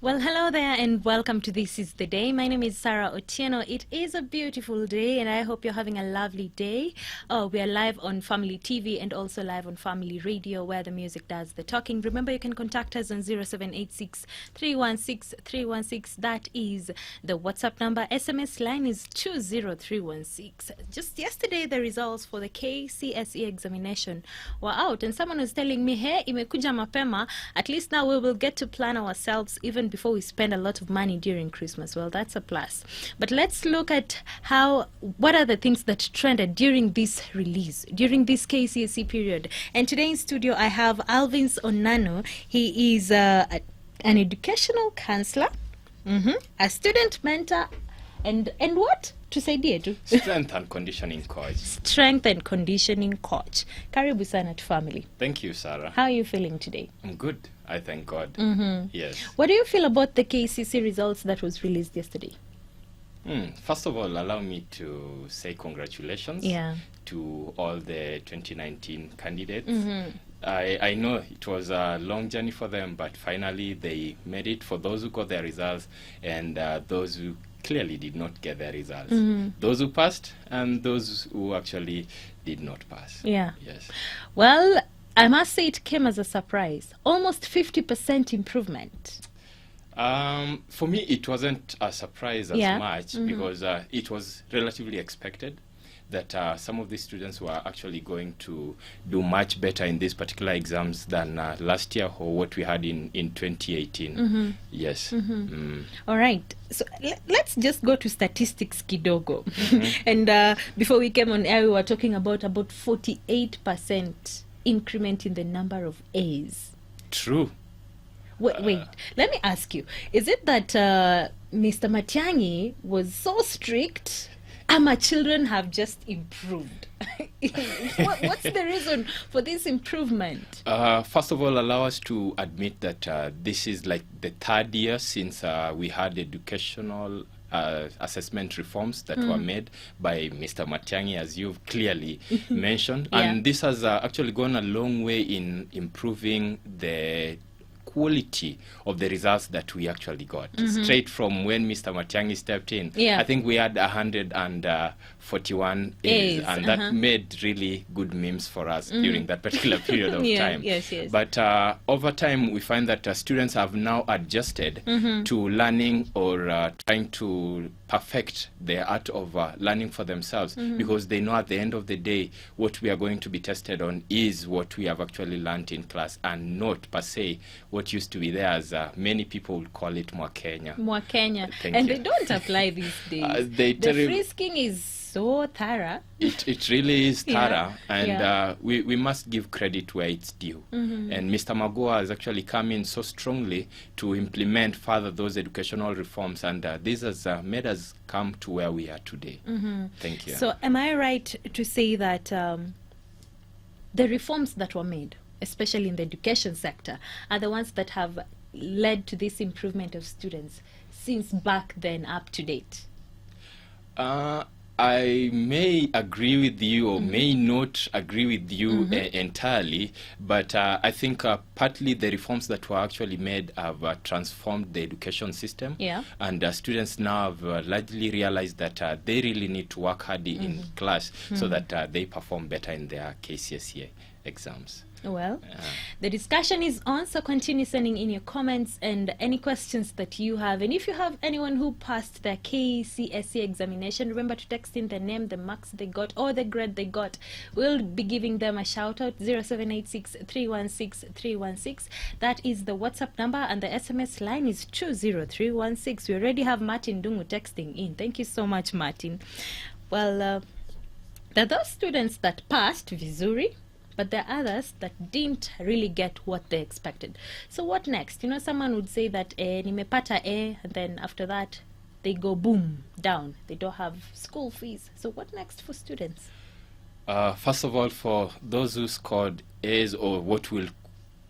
Well, hello there and welcome to This Is The Day. My name is Sarah Otieno. It is a beautiful day and I hope you're having a lovely day. We are live on Family TV and also live on Family Radio where the music does the talking. Remember, you can contact us on 0786 316 316. That is the WhatsApp number. SMS line is 20316. Just yesterday, the results for the Kcse examination were out and someone was telling me, hey, imekuja mapema. At least now we will get to plan ourselves even before we spend a lot of money during Christmas. Well, that's a plus. But let's look at what are the things that trended during this release, during this Kcse period. And today in studio, I have Alvins Onano. He is an educational counselor, a student mentor, and what? Tusaidia. Strength and conditioning coach. Strength and conditioning coach. Karibu sana to family. Thank you, Sarah. How are you feeling today? I'm good, I thank God. Yes. What do you feel about the Kcse results that was released yesterday? First of all, allow me to say congratulations to all the 2019 candidates. I know it was a long journey for them, but finally they made it. For those who got their results and those who clearly did not get their results. Those who passed and those who actually did not pass. Yeah. Yes. Well, I must say it came as a surprise. Almost 50% improvement. For me, it wasn't a surprise as much because it was relatively expected that some of these students were actually going to do much better in these particular exams than last year or what we had in 2018. Yes. All right. So let's just go to statistics kidogo. And before we came on air, we were talking about 48% increment in the number of A's. True. Wait, let me ask you. Is it that Mr. Matiang'i was so strict? Our children have just improved. What's the reason for this improvement? First of all, allow us to admit that this is like the third year since we had educational assessment reforms that were made by Mr. Matiang'i, as you've clearly mentioned. And this has actually gone a long way in improving the quality of the results that we actually got. Straight from when Mr. Matiang'i stepped in, I think we had 141 A's, and that made really good memes for us during that particular period of time. But over time, we find that students have now adjusted to learning or trying to perfect the art of learning for themselves, because they know at the end of the day what we are going to be tested on is what we have actually learned in class, and not per se what used to be there, as many people would call it Mwakenya. And they don't apply these days. The frisking is so thorough. It really is thorough, and we must give credit where it's due. And Mr. Magoa has actually come in so strongly to implement further those educational reforms, and this has made us come to where we are today. Thank you. So am I right to say that the reforms that were made, especially in the education sector, are the ones that have led to this improvement of students since back then up to date? I may agree with you or may not agree with you entirely, but I think partly the reforms that were actually made have transformed the education system, and students now have largely realized that they really need to work hard in class so that they perform better in their Kcse exams. Well, the discussion is on, so continue sending in your comments and any questions that you have. And if you have anyone who passed their Kcse examination, remember to text in the name, the marks they got, or the grade they got. We'll be giving them a shout out, 0786 316 316. That is the WhatsApp number, and the SMS line is 20316. We already have Martin Dungu texting in. Thank you so much, Martin. Well, there are those students that passed vizuri, but there are others that didn't really get what they expected. So what next? You know, someone would say that nimepata A, and then after that they go boom down. They don't have school fees. So what next for students? First of all, for those who scored A's or what we'll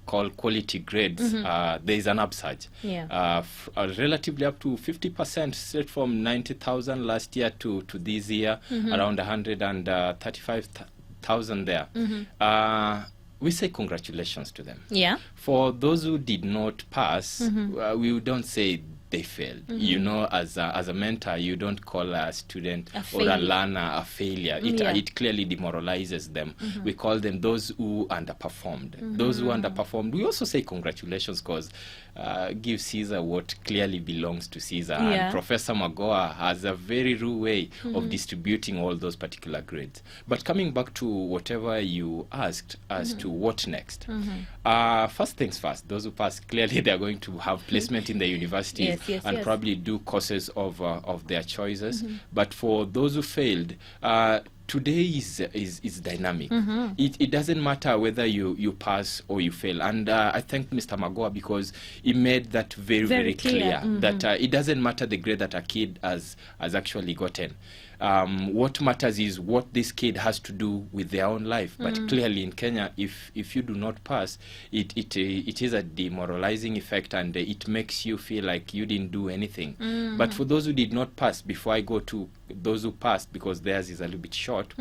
call quality grades, there is an upsurge. Relatively up to 50%, straight from 90,000 last year to this year, around 135,000 there. we say congratulations to them. Yeah. For those who did not pass, we don't say they failed. You know, as a mentor, you don't call a student or a learner a failure. It clearly demoralizes them. We call them those who underperformed. Those who underperformed, we also say congratulations, because give Caesar what clearly belongs to Caesar. And Professor Magoa has a very rude way of distributing all those particular grades. But coming back to whatever you asked as to what next, first things first, those who pass, clearly they're going to have placement in the universities and probably do courses of their choices. But for those who failed, today is dynamic. It doesn't matter whether you pass or you fail. And I thank Mr. Magoa because he made that very clear that it doesn't matter the grade that a kid has actually gotten. What matters is what this kid has to do with their own life. But clearly in Kenya, if you do not pass, it is a demoralizing effect, and it makes you feel like you didn't do anything. But for those who did not pass, before I go to those who passed, because theirs is a little bit short,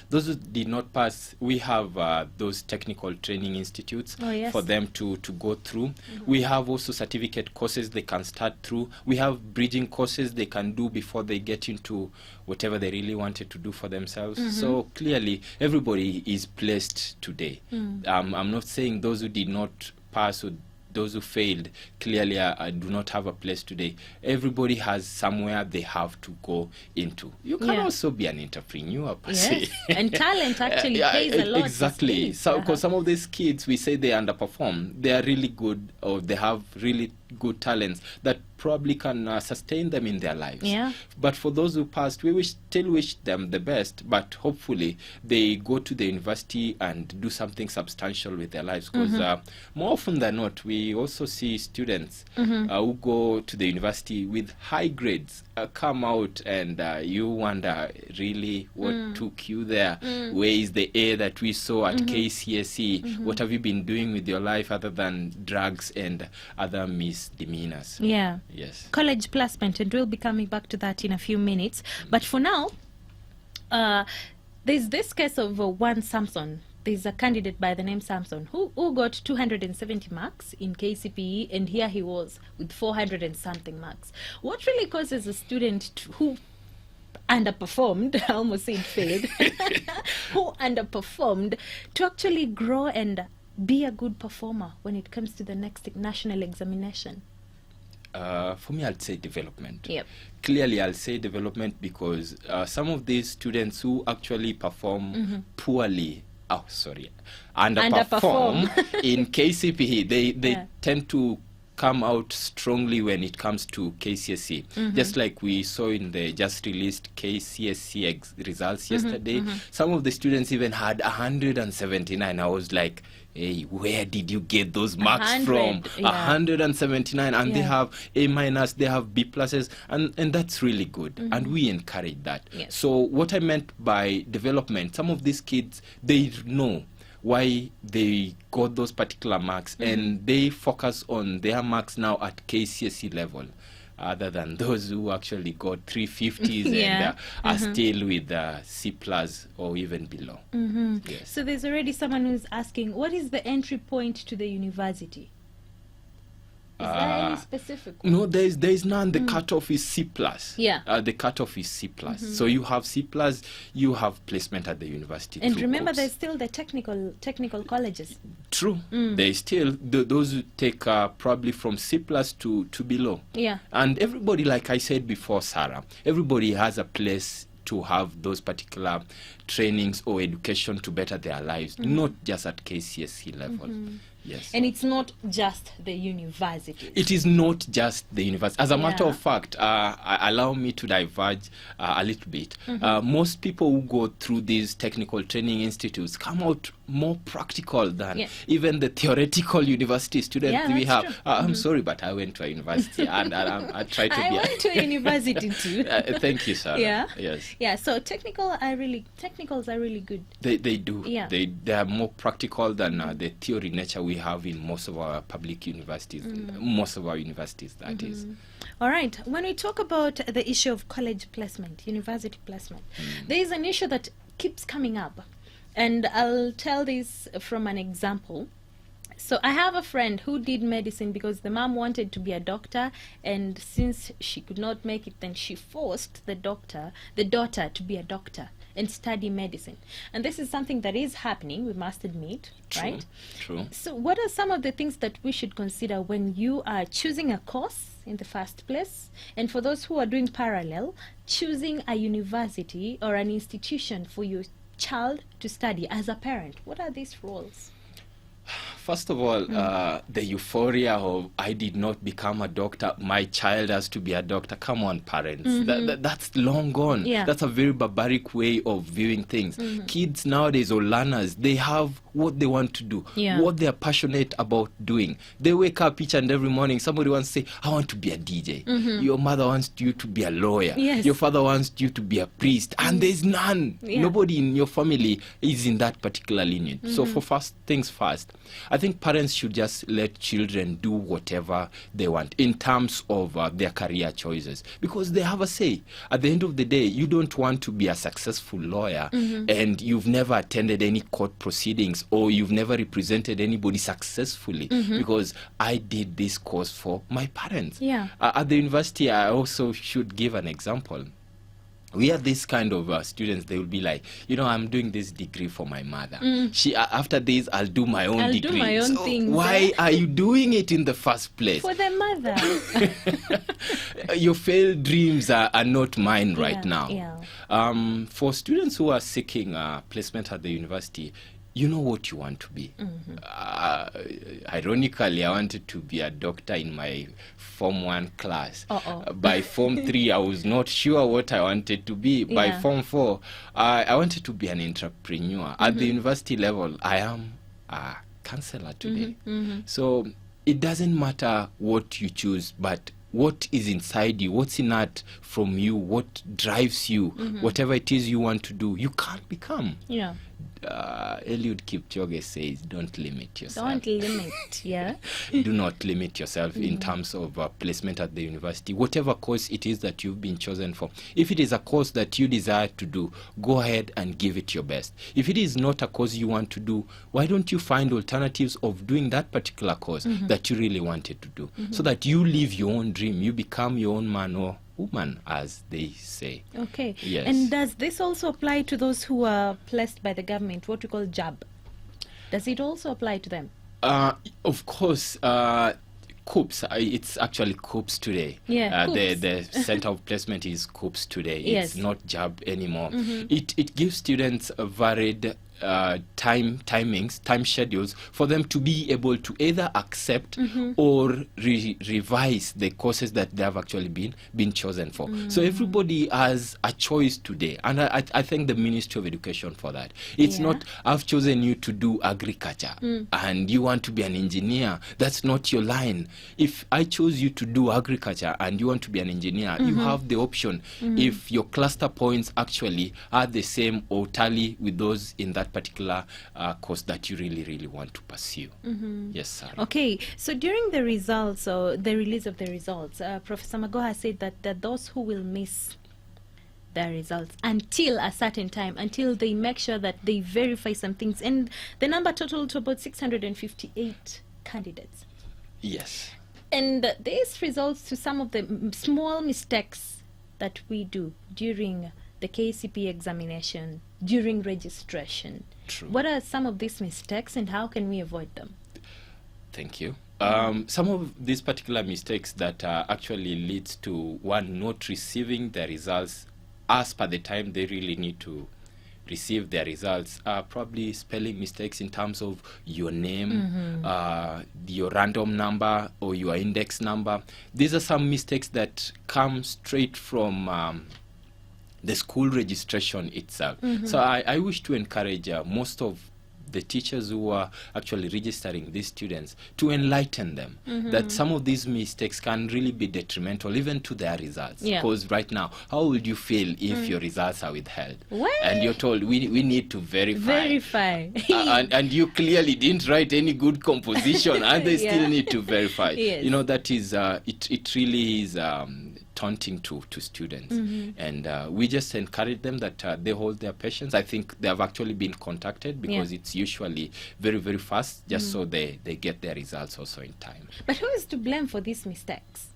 those who did not pass, we have those technical training institutes for them to go through. We have also certificate courses they can start through. We have bridging courses they can do before they get into whatever they really wanted to do for themselves. So clearly, everybody is placed today. I'm not saying those who did not pass or those who failed clearly do not have a place today. Everybody has somewhere they have to go into. You can also be an entrepreneur per se. And talent actually pays a lot. Exactly. So, because some of these kids, we say they underperform, they are really good, or they have really good talents that probably can sustain them in their lives. But for those who passed, we still wish them the best, but hopefully they go to the university and do something substantial with their lives, because more often than not, we also see students who go to the university with high grades come out, and you wonder really what took you there. Where is the A that we saw at Kcse? What have you been doing with your life other than drugs and other misdemeanors? Yes. College placement, and we'll be coming back to that in a few minutes. But for now, there's this case of one Samson. There's a candidate by the name Samson who got 270 marks in KCPE, and here he was with 400 and something marks. What really causes a student who underperformed, I almost said failed, who underperformed to actually grow and be a good performer when it comes to the next national examination? For me, I'd say development. Clearly, I'll say development because some of these students who actually perform poorly, underperform in KCPE, they tend to come out strongly when it comes to Kcse. Just like we saw in the just released Kcse results yesterday, some of the students even had 179. I was like, hey, where did you get those marks from? 179, and they have A minus, they have B pluses, and that's really good, and we encourage that. So what I meant by development, some of these kids, they know why they got those particular marks, and they focus on their marks now at Kcse level, other than those who actually got 350s and are still with C plus or even below. So there's already someone who's asking, what is the entry point to the university? Is there any specific one? No, there is none. The cutoff is C plus. The cutoff is C plus. So you have C plus, you have placement at the university. And remember, there's still the technical colleges. True. There's still those who take probably from C plus to below. And everybody, like I said before, Sarah, everybody has a place to have those particular trainings or education to better their lives, not just at Kcse level. Yes. And it's not just the university. It is not just the university. As a matter of fact, allow me to diverge a little bit. Most people who go through these technical training institutes come out more practical than even the theoretical university students we have. I'm sorry, but I went to a university and I tried to be... I went to a university too. Thank you, Sarah. Yes. So technicals are really good. They do. They are more practical than the theory nature we have in most of our public universities. Most of our universities, that is. All right. When we talk about the issue of college placement, university placement, there is an issue that keeps coming up. And I'll tell this from an example. So I have a friend who did medicine because the mom wanted to be a doctor, and since she could not make it, then she forced the daughter to be a doctor and study medicine. And this is something that is happening, we must admit, right? True. So what are some of the things that we should consider when you are choosing a course in the first place? And for those who are doing parallel, choosing a university or an institution for your child to study as a parent, what are these roles? First of all, the euphoria of I did not become a doctor, my child has to be a doctor. Come on, parents. That's long gone. Yeah. That's a very barbaric way of viewing things. Kids nowadays, or learners, they have what they want to do, what they are passionate about doing. They wake up each and every morning. Somebody wants to say, I want to be a DJ. Your mother wants you to be a lawyer. Yes. Your father wants you to be a priest. And there's none. Nobody in your family is in that particular lineage. So for first things first, I think parents should just let children do whatever they want in terms of their career choices, because they have a say. At the end of the day, you don't want to be a successful lawyer and you've never attended any court proceedings or you've never represented anybody successfully, because I did this course for my parents. At the university, I also should give an example. We are this kind of students. They will be like, I'm doing this degree for my mother. She after this, I'll do my own degree. Do my own things. Why are you doing it in the first place? For the mother. Your failed dreams are not mine right now. For students who are seeking placement at the university, you know what you want to be. Ironically, I wanted to be a doctor in my Form 1 class. By Form 3, I was not sure what I wanted to be. By Form 4, I wanted to be an entrepreneur. At the university level, I am a counselor today. So it doesn't matter what you choose, but what is inside you, what's innate from you, what drives you, whatever it is you want to do, you can't become. Eliud Kipchoge says, don't limit yourself. Don't limit, Do not limit yourself in terms of placement at the university. Whatever course it is that you've been chosen for, if it is a course that you desire to do, go ahead and give it your best. If it is not a course you want to do, why don't you find alternatives of doing that particular course that you really wanted to do, so that you live your own dream, you become your own man or woman, as they say. Okay. Yes. And does this also apply to those who are placed by the government, what we call job? Does it also apply to them? Of course. Kcse, it's actually Kcse today. The center of placement is Kcse today. It's not job anymore. It gives students a varied time schedules for them to be able to either accept or revise the courses that they have actually been chosen for. So everybody has a choice today, and I thank the Ministry of Education for that. It's not, I've chosen you to do agriculture and you want to be an engineer. That's not your line. If I chose you to do agriculture and you want to be an engineer, you have the option. If your cluster points actually are the same or tally with those in that particular course that you really want to pursue. Yes, sir. Okay, so during the results or the release of the results, Professor Magoha said that those who will miss their results until a certain time, until they make sure that they verify some things, and the number totaled to about 658 candidates. Yes. And this results to some of the small mistakes that we do during the KCPE examination, during registration. True. What are some of these mistakes and how can we avoid them? Thank you. Some of these particular mistakes that actually leads to one not receiving the results as per the time they really need to receive their results are probably spelling mistakes in terms of your name, your random number or your index number. These are some mistakes that come straight from the school registration itself. So I wish to encourage most of the teachers who are actually registering these students to enlighten them that some of these mistakes can really be detrimental even to their results. Because right now, how would you feel if your results are withheld? And you're told, we need to verify. And you clearly didn't write any good composition and they still need to verify. That is, it really is taunting to students. And we just encourage them that they hold their patience. I think they have actually been contacted because it's usually very, very fast, just so they get their results also in time. But who is to blame for these mistakes?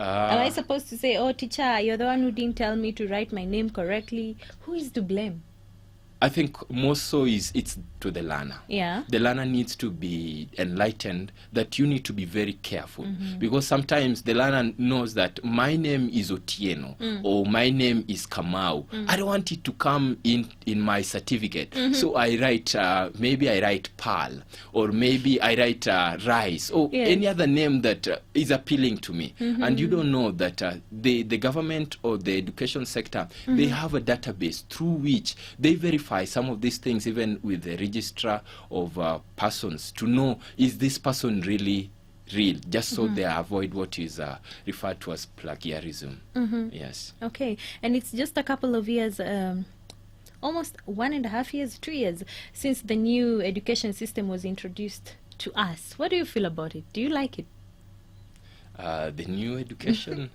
Am I supposed to say, oh, teacher, you're the one who didn't tell me to write my name correctly? Who is to blame? I think more so it's to the learner. Yeah. The learner needs to be enlightened that you need to be very careful, because sometimes the learner knows that my name is Otieno or my name is Kamau. I don't want it to come in my certificate. So I write, maybe I write Pearl, or maybe I write Rice, or any other name that is appealing to me. And you don't know that the government or the education sector, they have a database through which they verify some of these things, even with the registrar of persons, to know, is this person really real, just so they avoid what is referred to as plagiarism. Yes. Okay. And it's just a couple of years, almost 1.5 years, 2 years, since the new education system was introduced to us. What do you feel about it? Do you like it? The new education?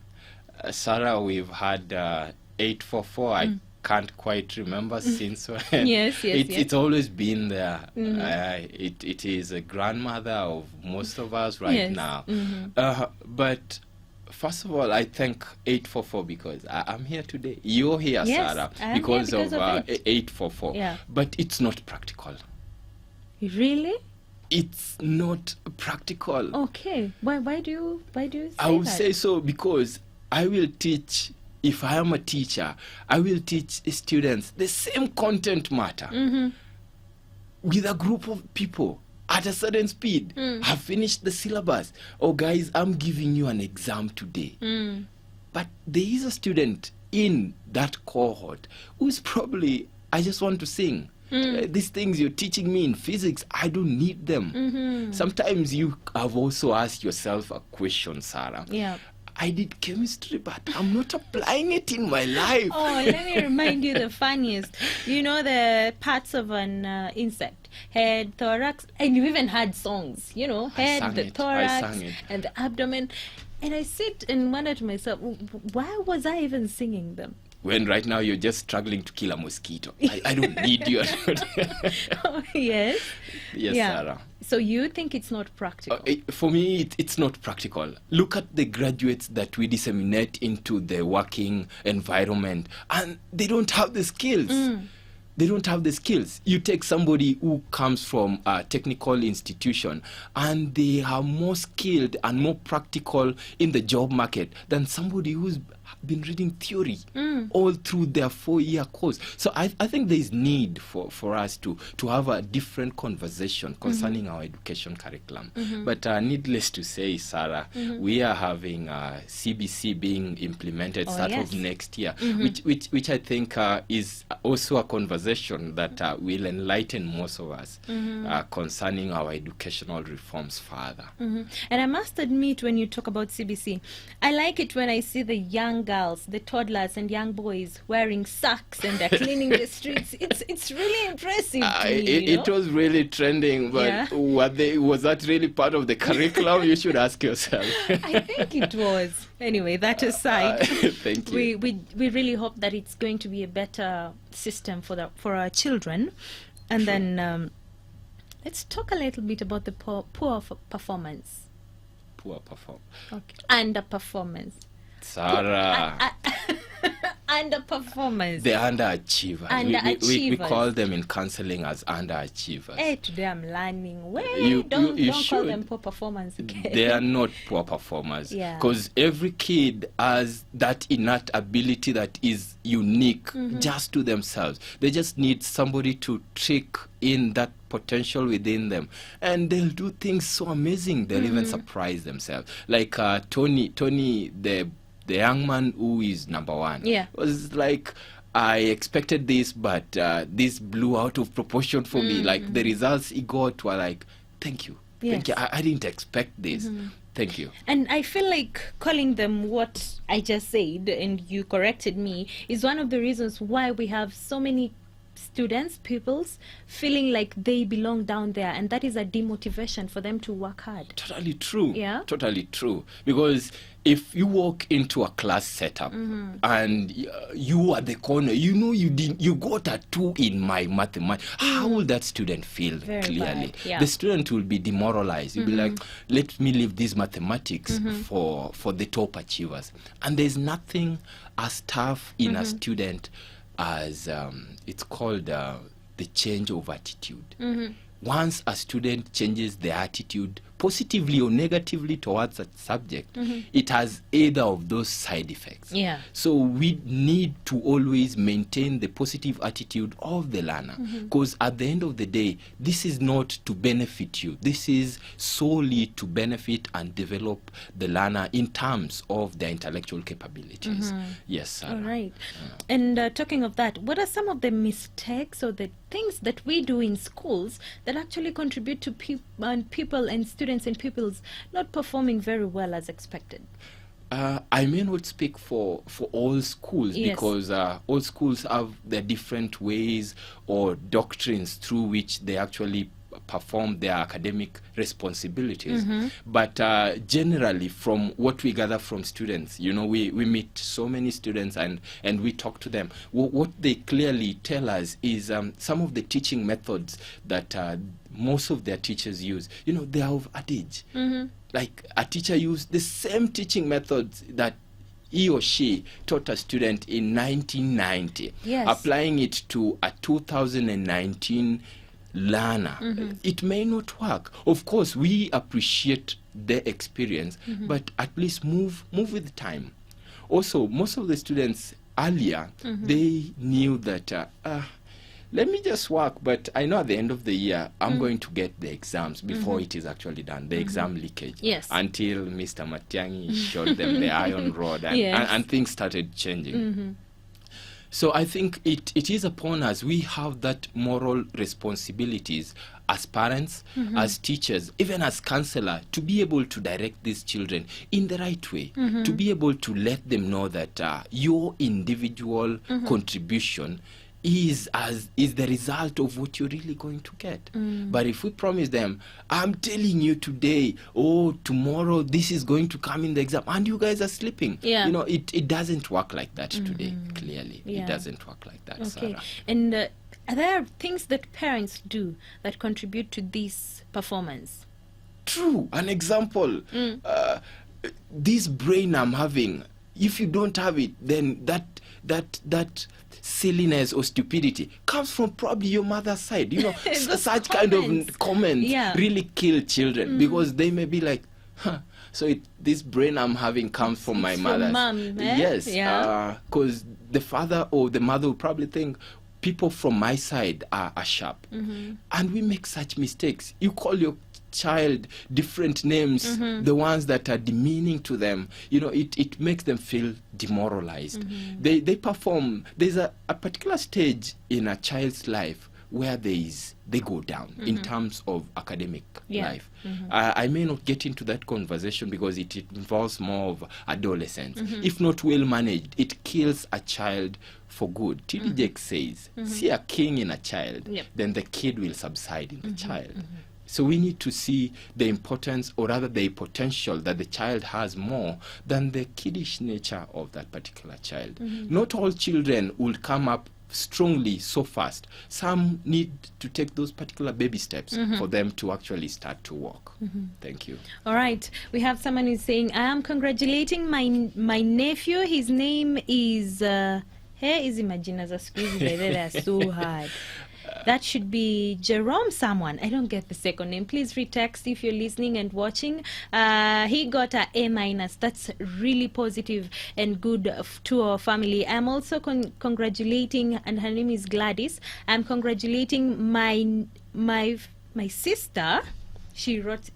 Sarah, we've had 844. I can't quite remember since when. It's always been there. It is a grandmother of most of us right now. But first of all, I thank 844 because I'm here today. You're here, Sarah, because of 844. But it's not practical. Really? It's not practical. Okay. Why do you say I would that? say so because I will teach. If I am a teacher, I will teach students the same content matter with a group of people at a certain speed. Have finished the syllabus. Oh, guys, I'm giving you an exam today. But there is a student in that cohort who's probably, I just want to sing. These things you're teaching me in physics, I don't need them. Sometimes you have also asked yourself a question, Sarah. I did chemistry, but I'm not applying it in my life. Oh, let me remind you the funniest. You know the parts of an insect, head, thorax, and you even had songs, you know, head, the thorax, and the abdomen. And I sit and wonder to myself, why was I even singing them? When right now you're just struggling to kill a mosquito. I don't need you. Oh, yes. Yes, Sarah. So you think it's not practical? For me, it's not practical. Look at the graduates that we disseminate into the working environment, and they don't have the skills. They don't have the skills. You take somebody who comes from a technical institution and they are more skilled and more practical in the job market than somebody who's been reading theory all through their 4-year course. So I think there is need for us to have a different conversation concerning our education curriculum. But needless to say, Sarah, we are having CBC being implemented start of next year, which I think is also a conversation that will enlighten most of us concerning our educational reforms further. And I must admit, when you talk about CBC, I like it when I see the young girls, the toddlers and young boys wearing socks and they're cleaning the streets. It's really impressive to me, it was really trending, but was that really part of the curriculum? You should ask yourself. I think it was. Anyway, that aside, thank you. We really hope that it's going to be a better system for our children. And then let's talk a little bit about the poor performance. Poor performance. Okay. Underperformance. Sarah. Underperformance. The underachievers. We call them in counseling as underachievers. Hey, today I'm learning. Don't call them poor performance. Okay? They are not poor performers. Because every kid has that innate ability that is unique just to themselves. They just need somebody to trick in that potential within them, and they'll do things so amazing they'll even surprise themselves. Like Tony, the young man who is number one, was like, I expected this, but this blew out of proportion for me. Like the results he got were like, thank you. Thank you. I didn't expect this. Thank you. And I feel like calling them what I just said, and you corrected me, is one of the reasons why we have so many pupils feeling like they belong down there, and that is a demotivation for them to work hard. Totally true. Yeah. Totally true. Because if you walk into a class setup and you are the corner, you got a 2 in my mathematics, how will that student feel? Very clearly bad, yeah. The student will be demoralized. You'll be like, let me leave this mathematics for the top achievers. And there's nothing as tough in a student as it's called the change of attitude. Once a student changes their attitude positively or negatively towards a subject, it has either of those side effects. Yeah. So we need to always maintain the positive attitude of the learner, because at the end of the day, this is not to benefit you. This is solely to benefit and develop the learner in terms of their intellectual capabilities. Yes, Sarah. All right. And talking of that, what are some of the mistakes or the things that we do in schools that actually contribute to people and students and pupils not performing very well as expected? I may not speak for all schools, yes, because all schools have their different ways or doctrines through which they actually perform their academic responsibilities. But generally, from what we gather from students, we meet so many students and we talk to them. What they clearly tell us is some of the teaching methods that most of their teachers use, they are of adage. Like a teacher used the same teaching methods that he or she taught a student in 1990, yes, applying it to a 2019 learner. It may not work. Of course, we appreciate their experience, but at least move with time. Also, most of the students earlier, they knew that let me just work, but I know at the end of the year I'm going to get the exams before it is actually done, the exam leakage. Yes. Until Mr. Matiangi showed them the iron rod and, yes, and things started changing. So I think it is upon us. We have that moral responsibilities as parents, as teachers, even as counselor, to be able to direct these children in the right way, to be able to let them know that your individual contribution is the result of what you're really going to get. But if we promise them, I'm telling you today, tomorrow this is going to come in the exam, and you guys are sleeping, it doesn't work like that today. Clearly, it doesn't work like that. Okay. Sarah. And are there things that parents do that contribute to this performance? True. An example, this brain I'm having, if you don't have it, then that silliness or stupidity comes from probably your mother's side. Such kind of comments really kill children, because they may be like, so this brain I'm having comes from my mother. Yes, because the father or the mother will probably think, people from my side are sharp. And we make such mistakes. You call your child different names, the ones that are demeaning to them, it makes them feel demoralized. They perform. There's a particular stage in a child's life where they go down in terms of academic life. I may not get into that conversation because it involves more of adolescence. If not well managed, it kills a child for good. Kcse says, see a king in a child, then the kid will subside in the child. So we need to see the importance, or rather the potential that the child has more than the kiddish nature of that particular child. Not all children will come up strongly so fast. Some need to take those particular baby steps for them to actually start to walk. Thank you. All right. We have someone who's saying, I am congratulating my nephew. His name is... here is imagine as a squeeze. They're so hard. That should be Jerome someone. I don't get the second name. Please retext if you're listening and watching. He got a A-. That's really positive and good to our family. I'm also congratulating, and her name is Gladys. I'm congratulating my sister. She wrote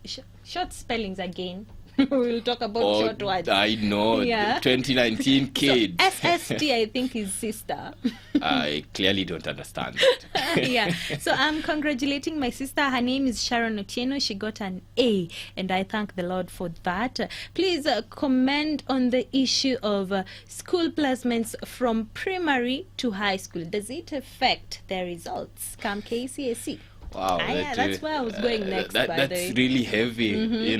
short spellings again. We'll talk about short words. I know. 2019 kid. So, SST, I think, is sister. I clearly don't understand that. So I'm congratulating my sister. Her name is Sharon Otieno. She got an A, and I thank the Lord for that. Please comment on the issue of school placements from primary to high school. Does it affect their results? Come Kcse. Wow. That's where I was going next, by the way. That's really heavy,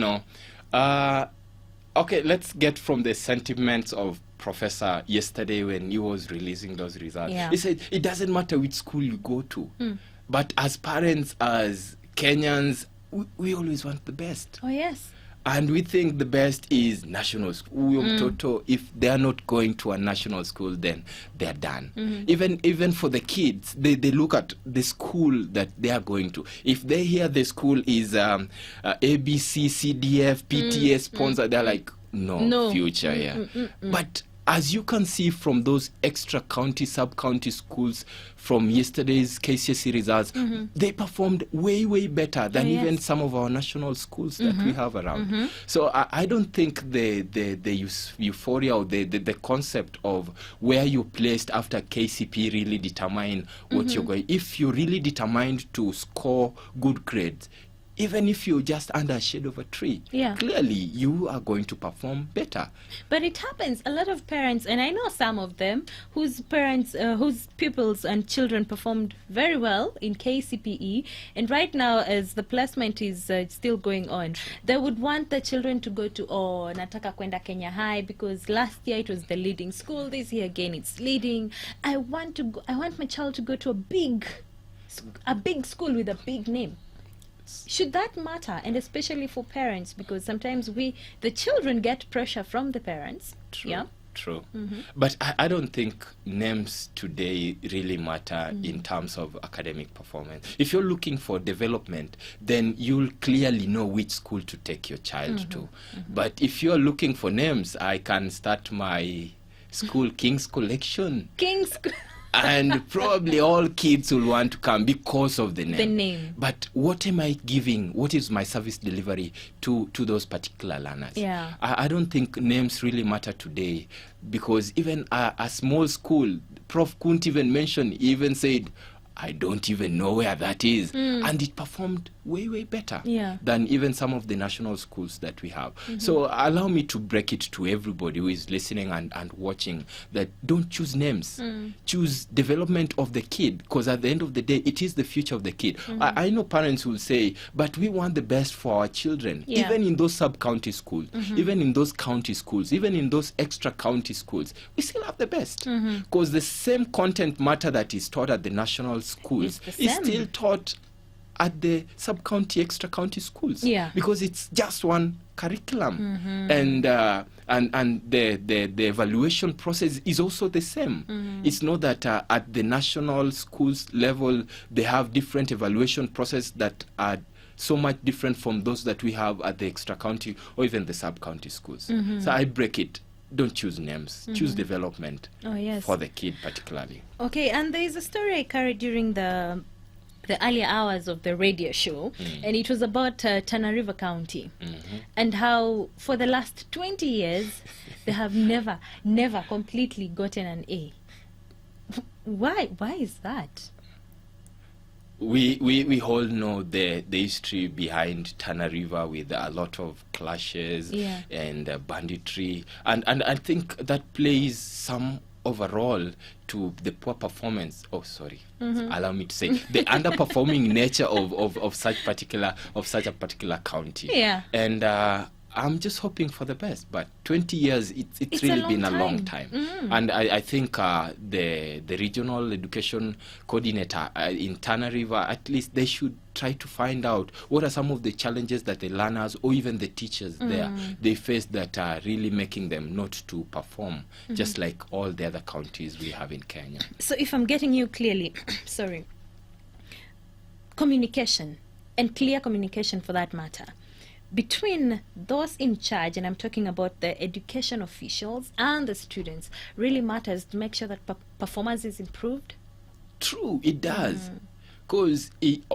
Okay, let's get from the sentiments of Professor yesterday when he was releasing those results. Yeah. He said it doesn't matter which school you go to, but as parents, as Kenyans, we always want the best. Oh, yes. And we think the best is national school. If they are not going to a national school, then they're done. Even for the kids, they look at the school that they are going to. If they hear the school is ABC, CDF, PTA sponsor, they're like, no future here. But as you can see from those extra county, sub-county schools from yesterday's Kcse results, they performed way, way better than even some of our national schools that we have around. So I don't think the euphoria or the concept of where you're placed after KCP really determine what you're going. If you're really determined to score good grades, even if you're just under a shade of a tree, clearly you are going to perform better. But it happens. A lot of parents, and I know some of them, whose parents, whose pupils and children performed very well in KCPE, and right now, as the placement is still going on, they would want the children to go to, nataka kwenda Kenya High, because last year it was the leading school, this year again it's leading. I want my child to go to a big school with a big name. Should that matter? And especially for parents, because sometimes the children get pressure from the parents. True. But I don't think names today really matter in terms of academic performance. If you're looking for development, then you'll clearly know which school to take your child to. But if you're looking for names, I can start my school, King's Collection. And probably all kids will want to come because of the name. But what am I giving? What is my service delivery to those particular learners? I don't think names really matter today, because even a small school, Prof couldn't even mention, he even said, I don't even know where that is. And it performed way, way better than even some of the national schools that we have. So allow me to break it to everybody who is listening and watching, that don't choose names. Choose development of the kid, because at the end of the day, it is the future of the kid. I know parents will say, but we want the best for our children. Even in those sub-county schools, even in those county schools, even in those extra county schools, we still have the best. Because the same content matter that is taught at the national schools is still taught at the sub-county, extra-county schools, because it's just one curriculum, and the evaluation process is also the same. It's not that at the national schools level they have different evaluation process that are so much different from those that we have at the extra-county or even the sub-county schools. So I break it. Don't choose names. Choose development for the kid particularly. Okay, and there is a story I carried during the earlier hours of the radio show, and it was about Tana River County, and how for the last 20 years they have never completely gotten an A. Why is that? We all know the history behind Tana River, with a lot of clashes and banditry, and I think that plays some overall to the poor performance. Allow me to say the underperforming nature of such a particular county. And I'm just hoping for the best, but 20 years, it's really been a long time. And I think the regional education coordinator in Tana River, at least they should try to find out what are some of the challenges that the learners or even the teachers there they face that are really making them not to perform, just like all the other counties we have in Kenya. So if I'm getting you clearly, communication, and clear communication for that matter, between those in charge, and I'm talking about the education officials and the students, really matters to make sure that performance is improved? True, it does. Because,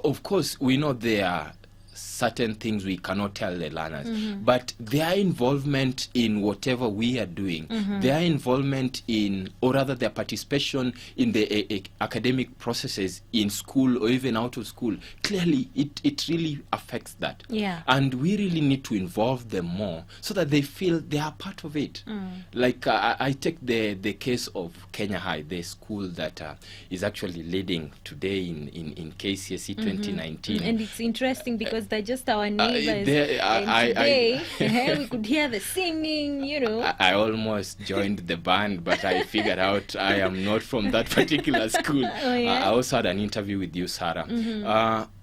of course, we know there are certain things we cannot tell the learners, but their involvement in whatever we are doing, their involvement in, or rather their participation in the academic processes in school or even out of school, clearly it really affects that. And we really need to involve them more so that they feel they are part of it. Like I take the case of Kenya High, the school that is actually leading today in Kcse 2019. And it's interesting because they're just our neighbors. Today, we could hear the singing, you know. I almost joined the band, but I figured out I am not from that particular school. Oh, yeah? I also had an interview with you, Sarah.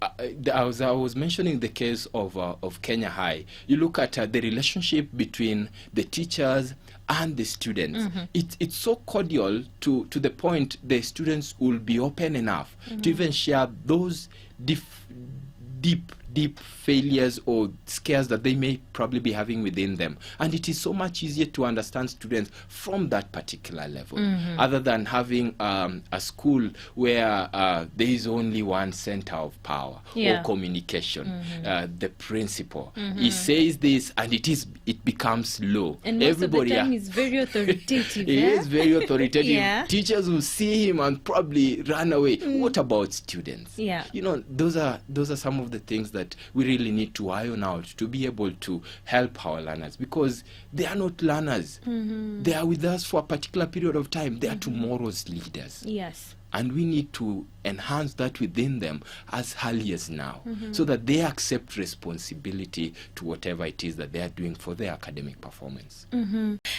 I was mentioning the case of Kenya High. You look at the relationship between the teachers and the students. It's so cordial to the point the students will be open enough to even share those deep failures or scares that they may probably be having within them. And it is so much easier to understand students from that particular level, other than having a school where there is only one center of power or communication. The principal, he says this and it becomes low. And most everybody of the time he's very authoritative. He is very authoritative. Teachers will see him and probably run away. What about students? You know, those are some of the things that we really need to iron out to be able to help our learners, because they are not learners. They are with us for a particular period of time. They are tomorrow's leaders. Yes. And we need to enhance that within them as early as now, so that they accept responsibility to whatever it is that they are doing for their academic performance.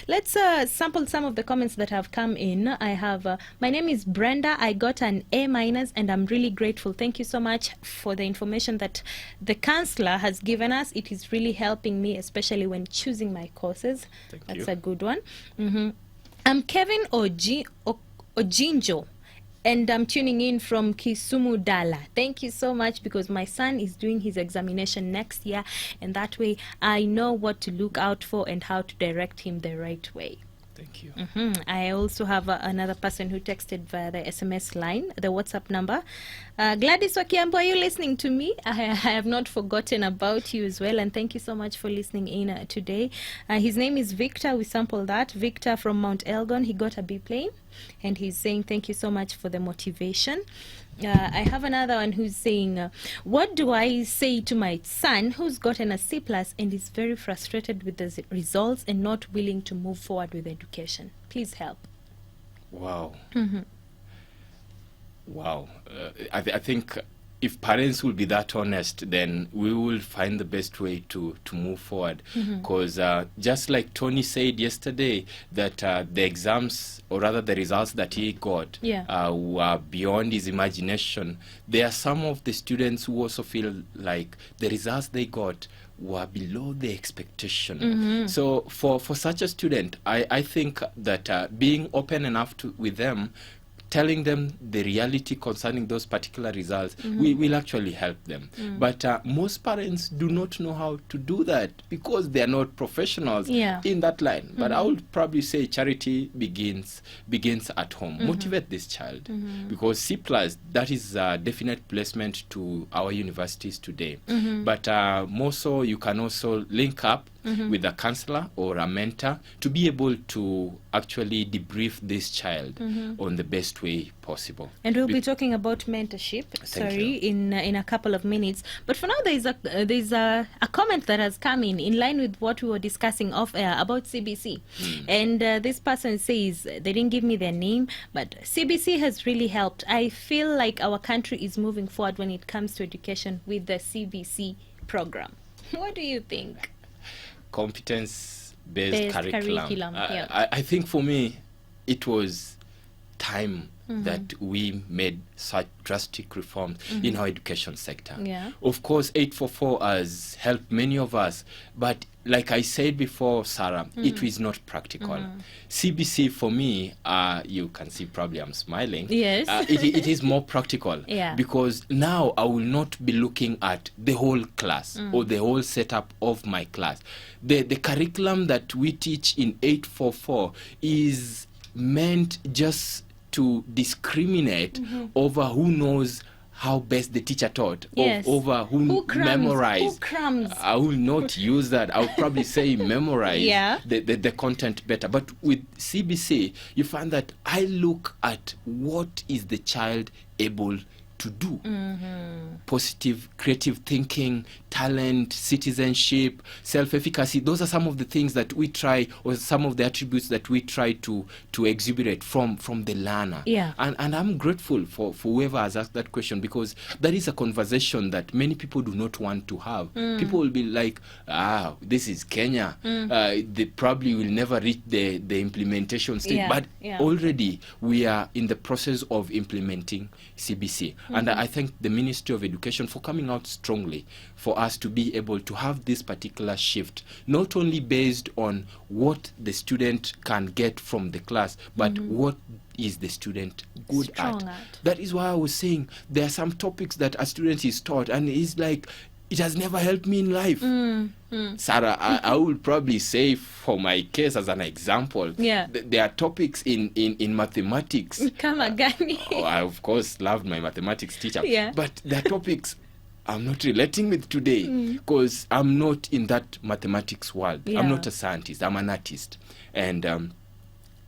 Let's sample some of the comments that have come in. I have, my name is Brenda. I got an A- and I'm really grateful. Thank you so much for the information that the counselor has given us. It is really helping me, especially when choosing my courses. That's a good one. I'm Kevin Ojinjo. And I'm tuning in from Kisumu, Dala. Thank you so much, because my son is doing his examination next year, and that way I know what to look out for and how to direct him the right way. Thank you. I also have another person who texted via the SMS line, the WhatsApp number. Gladys Wakiambo, are you listening to me? I have not forgotten about you as well, and thank you so much for listening in today. His name is Victor. We sampled that. Victor from Mount Elgon. He got a B plane, and he's saying thank you so much for the motivation. I have another one who's saying, what do I say to my son who's gotten a C+ and is very frustrated with the results and not willing to move forward with education? Please help. Wow. Wow. I think if parents will be that honest, then we will find the best way to move forward. Because just like Tony said yesterday, that the exams, or rather the results that he got, were beyond his imagination. There are some of the students who also feel like the results they got were below the expectation. So for such a student, I think that being open enough with them, telling them the reality concerning those particular results, will actually help them. But most parents do not know how to do that, because they are not professionals in that line. But I would probably say charity begins at home. Motivate this child, because C+, that is a definite placement to our universities today. But more so, you can also link up with a counselor or a mentor to be able to actually debrief this child on the best way possible. And we'll be talking about mentorship, in a couple of minutes. But for now, there's a comment that has come in line with what we were discussing off air about CBC. And this person says, they didn't give me their name, but CBC has really helped. I feel like our country is moving forward when it comes to education with the CBC program. What do you think? Competence-based curriculum. I think for me, it was time that we made such drastic reforms in our education sector. Of course, 844 has helped many of us, but like I said before, Sarah, it is not practical. CBC for me, you can see probably I'm smiling. Yes. It is more practical, because now I will not be looking at the whole class or the whole setup of my class. The curriculum that we teach in 844 is meant just to discriminate over who knows how best the teacher taught, over who memorized. I will not use that. I will probably say memorize the content better. But with CBC, you find that I look at what is the child able to do. Positive, creative thinking, talent, citizenship, self-efficacy. Those are some of the things that we try, or some of the attributes that we try to exhibit from the learner. Yeah. And I'm grateful for whoever has asked that question, because that is a conversation that many people do not want to have. People will be like, this is Kenya. They probably will never reach the implementation stage. Yeah. But Yeah. already we are in the process of implementing CBC. And I thank the Ministry of Education for coming out strongly for us to be able to have this particular shift, not only based on what the student can get from the class, but what is the student good at. That is why I was saying there are some topics that a student is taught and is like, it has never helped me in life. Sarah, I will probably say for my case as an example, there are topics in mathematics. I, of course, loved my mathematics teacher. But there are topics I'm not relating with today because I'm not in that mathematics world. I'm not a scientist. I'm an artist. And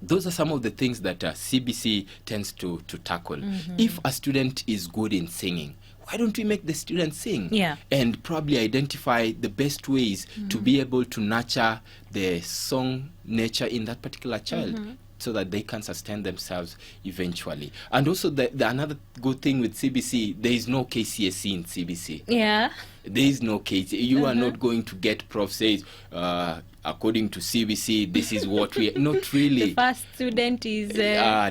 those are some of the things that CBC tends to tackle. If a student is good in singing, why don't we make the students sing? And probably identify the best ways to be able to nurture the song nature in that particular child, so that they can sustain themselves eventually. And also the another good thing with CBC, there is no Kcse in CBC. There is no Kcse. You are not going to get prof says, according to CBC, this is what we not really. The first student is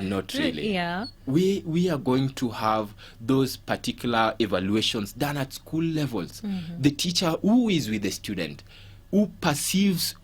not really. We are going to have those particular evaluations done at school levels. The teacher who is with the student, who perceives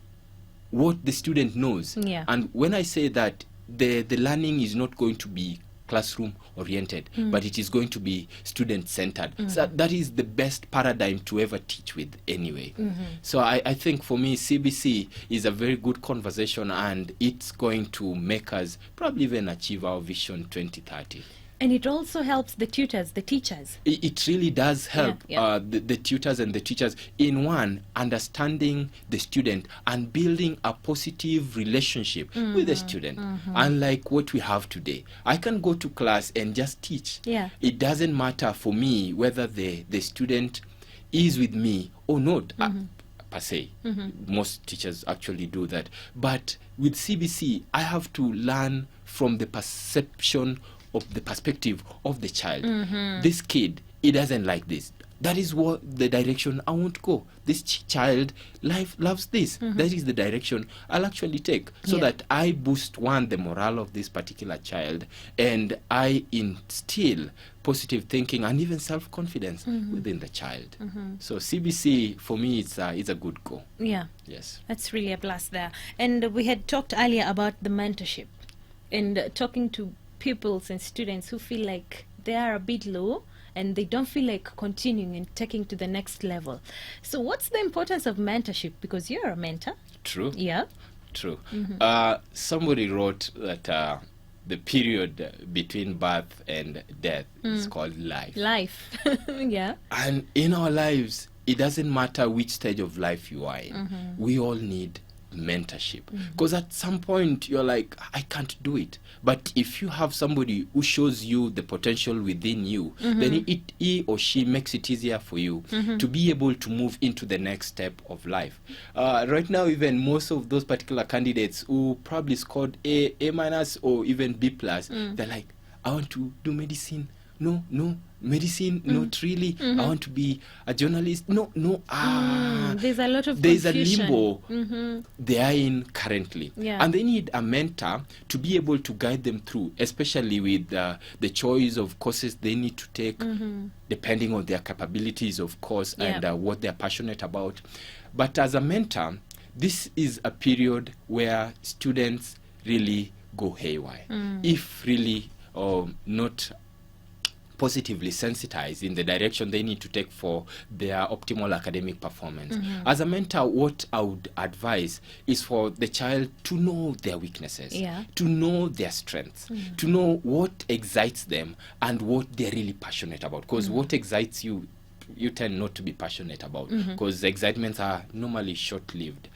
what the student knows. And when I say that, the learning is not going to be classroom oriented, but it is going to be student centered. So that is the best paradigm to ever teach with anyway. So I think for me, CBC is a very good conversation, and it's going to make us probably even achieve our vision 2030. And it also helps the tutors, the teachers. It really does help the tutors and the teachers in understanding the student and building a positive relationship with the student. Unlike what we have today, I can go to class and just teach. It doesn't matter for me whether the student is with me or not. Per se. Most teachers actually do that. But with CBC, I have to learn from the perception of the perspective of the child. This kid, he doesn't like this. That is what the direction I want to go. This child loves this. That is the direction I'll actually take, so that I boost the morale of this particular child, and I instill positive thinking and even self-confidence within the child. So CBC for me it's a good goal. Yes, that's really a plus there. And we had talked earlier about the mentorship and talking to pupils and students who feel like they are a bit low and they don't feel like continuing and taking to the next level. So what's the importance of mentorship? Because you're a mentor. True. True. Mm-hmm. Somebody wrote that the period between birth and death is called life. Yeah. And in our lives, it doesn't matter which stage of life you are in. We all need mentorship, because at some point you're like, I can't do it. But if you have somebody who shows you the potential within you, then he or she makes it easier for you to be able to move into the next step of life. Right now, even most of those particular candidates who probably scored A minus or even B plus, they're like, I want to do medicine. No, medicine, not really. I want to be a journalist. No. There's a lot of there's confusion. A limbo they are in currently. And they need a mentor to be able to guide them through, especially with the choice of courses they need to take, depending on their capabilities, of course, and what they're passionate about. But as a mentor, this is a period where students really go haywire. If really not positively sensitized in the direction they need to take for their optimal academic performance. As a mentor, what I would advise is for the child to know their weaknesses, to know their strengths, to know what excites them and what they're really passionate about. Because what excites you, you tend not to be passionate about, because excitements are normally short-lived.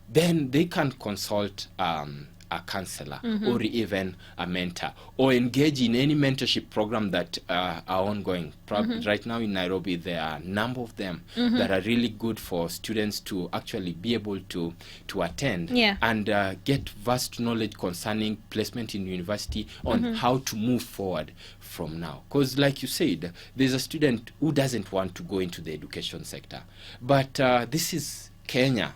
Then they can consult a a counselor or even a mentor, or engage in any mentorship program that are ongoing. Right now in Nairobi, there are a number of them that are really good for students to actually be able to attend and get vast knowledge concerning placement in university on how to move forward from now. Because like you said, there's a student who doesn't want to go into the education sector, but this is Kenya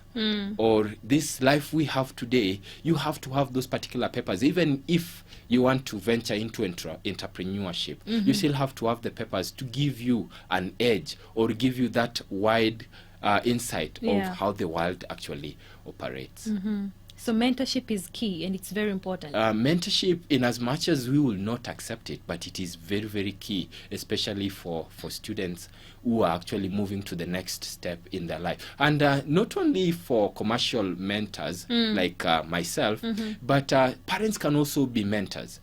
or this life we have today. You have to have those particular papers. Even if you want to venture into entrepreneurship, you still have to have the papers to give you an edge or give you that wide insight of how the world actually operates. So mentorship is key, and it's very important. Mentorship, in as much as we will not accept it, but it is very, very key, especially for students who are actually moving to the next step in their life. And not only for commercial mentors like myself, but parents can also be mentors.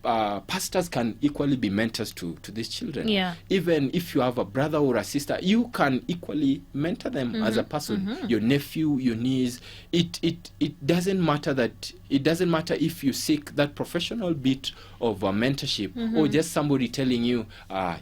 Pastors can equally be mentors to these children. Even if you have a brother or a sister, you can equally mentor them as a person. Your nephew, your niece. It doesn't matter if you seek that professional bit of mentorship or just somebody telling you,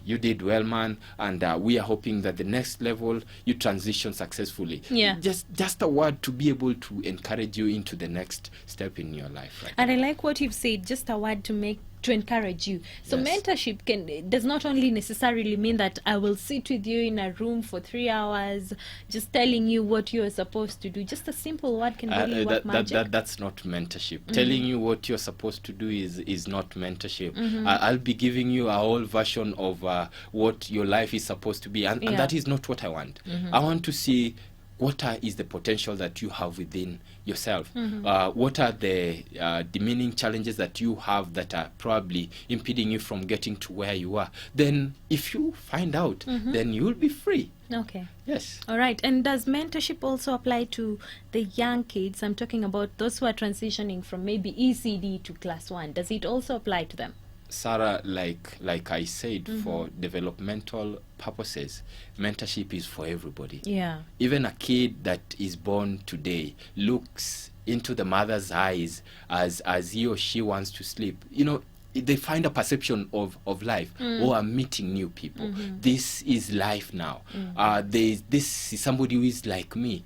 you did well, man, and we are hoping that the next level you transition successfully. Just a word to be able to encourage you into the next step in your life. Right? And I like what you've said, just a word to encourage you. So mentorship does not only necessarily mean that I will sit with you in a room for 3 hours just telling you what you're supposed to do. Just a simple word can really work magic. That's not mentorship. Telling you what you're supposed to do is not mentorship. I'll be giving you a whole version of what your life is supposed to be, and that is not what I want. I want to see what is the potential that you have within yourself. What are the demeaning challenges that you have that are probably impeding you from getting to where you are? Then if you find out, then you'll be free. Okay. Yes. All right. And does mentorship also apply to the young kids? I'm talking about those who are transitioning from maybe ECD to class 1. Does it also apply to them? Sarah, like I said, for developmental purposes, mentorship is for everybody. Even a kid that is born today looks into the mother's eyes as he or she wants to sleep. They find a perception of life. I'm meeting new people. This is life now. This is somebody who is like me,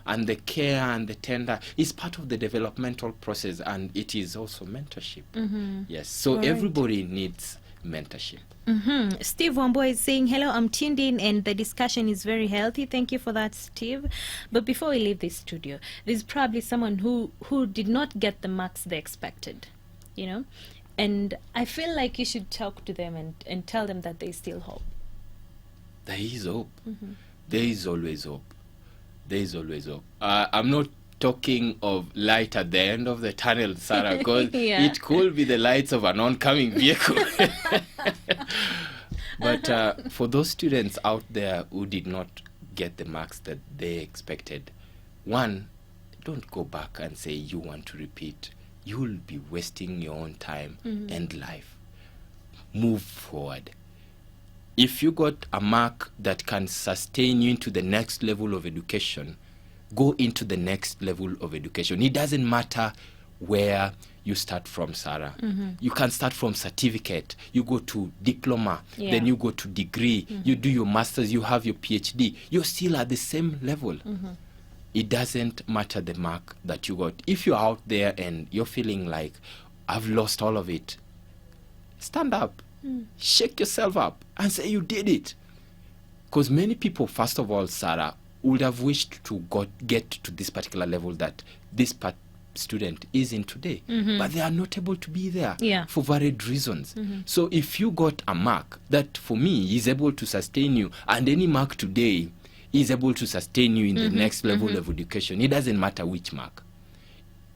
and the care and the tender is part of the developmental process, and it is also mentorship. Yes, so everybody needs mentorship. Steve Wambo is saying, hello, I'm tuned in and the discussion is very healthy. Thank you for that, Steve. But before we leave this studio, there's probably someone who did not get the marks they expected, and I feel like you should talk to them and tell them that there's still hope. There is hope. There is always hope. There is always hope. I'm not talking of light at the end of the tunnel, Sarah, because it could be the lights of an oncoming vehicle. But for those students out there who did not get the marks that they expected, one, don't go back and say you want to repeat. You'll be wasting your own time and life. Move forward. If you got a mark that can sustain you into the next level of education, go into the next level of education. It doesn't matter where you start from, Sarah. You can start from certificate. You go to diploma, then you go to degree. You do your master's, you have your PhD. You're still at the same level. It doesn't matter the mark that you got. If you're out there and you're feeling like, I've lost all of it, stand up, shake yourself up, and say you did it. Because many people, first of all, Sarah, would have wished to get to this particular level that this student is in today, but they are not able to be there for varied reasons. So if you got a mark that, for me, is able to sustain you, and any mark today is able to sustain you in the next level of education, it doesn't matter which mark.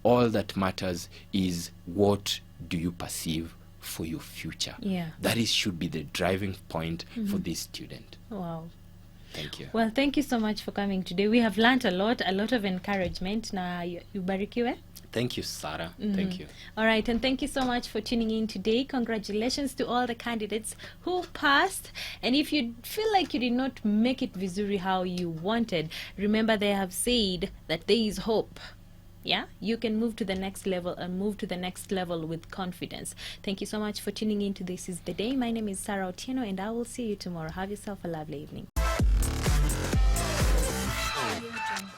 All that matters is what do you perceive for your future. That should be the driving point for this student. Wow. Thank you. Well, thank you so much for coming today. We have learned a lot of encouragement. Na ubarikiwe. Thank you, Sarah. Thank you. All right, and thank you so much for tuning in today. Congratulations to all the candidates who passed. And if you feel like you did not make it vizuri how you wanted, remember they have said that there is hope. yeah, you can move to the next level and move to the next level with confidence. Thank you so much for tuning in to This Is The Day. My name is Sarah Otieno, and I will see you tomorrow. Have yourself a lovely evening.